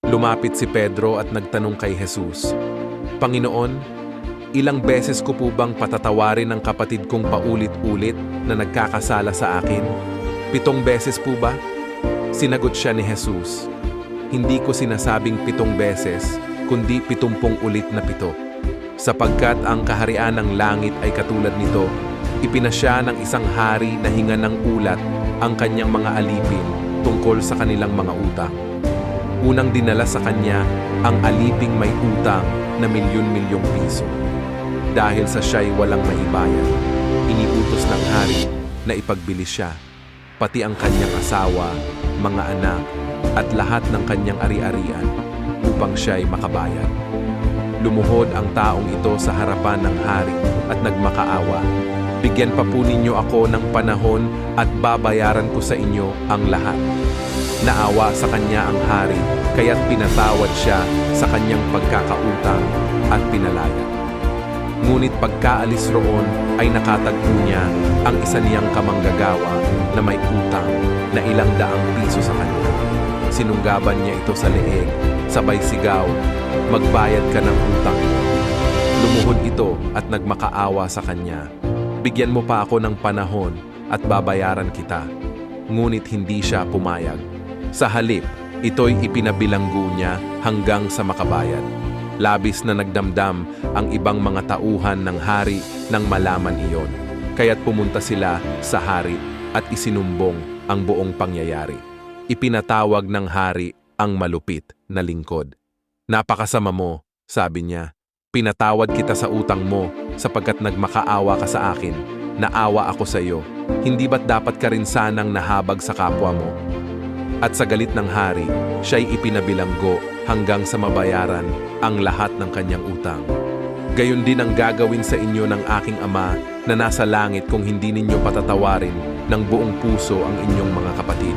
Lumapit si Pedro at nagtanong kay Jesus, "Panginoon, ilang beses ko po bang patatawarin ang kapatid kong paulit-ulit na nagkakasala sa akin? 7 beses po ba?" Sinagot siya ni Jesus, "Hindi ko sinasabing 7 beses, kundi 70 ulit na 7. Sapagkat ang kaharian ng langit ay katulad nito, ipinasya ng isang hari na hinga ng ulat ang kanyang mga alipin tungkol sa kanilang mga utang. Unang dinala sa kanya ang aliping may utang na milyon-milyong piso. Dahil sa siya'y walang maibayad, iniutos ng hari na ipagbili siya, pati ang kanyang asawa, mga anak, at lahat ng kanyang ari-arian, upang siya'y makabayad. Lumuhod ang taong ito sa harapan ng hari at nagmakaawa, 'Bigyan pa po ninyo ako ng panahon at babayaran ko sa inyo ang lahat.' Naawa sa kanya ang hari, kaya't pinatawad siya sa kanyang pagkakautang at pinalaya. Ngunit pagkaalis roon ay nakatagpo niya ang isa niyang kamanggagawa na may utang na 200 piso sa kanya. Sinunggaban niya ito sa leeg, sabay sigaw, "Magbayad ka ng utang mo." Lumuhod ito at nagmakaawa sa kanya, "Bigyan mo pa ako ng panahon at babayaran kita." Ngunit hindi siya pumayag. Sa halip, ito'y ipinabilanggo niya hanggang sa makabayad. Labis na nagdamdam ang ibang mga tauhan ng hari nang malaman iyon. Kaya't pumunta sila sa hari at isinumbong ang buong pangyayari. Ipinatawag ng hari ang malupit na lingkod. "Napakasama mo," sabi niya. "Pinatawad kita sa utang mo sapagkat nagmakaawa ka sa akin. Naawa ako sa iyo. Hindi ba't dapat ka rin sanang nahabag sa kapwa mo?" At sa galit ng hari, siya'y ipinabilanggo hanggang sa mabayaran ang lahat ng kanyang utang. Gayon din ang gagawin sa inyo ng aking Ama na nasa langit kung hindi ninyo patatawarin ng buong puso ang inyong mga kapatid.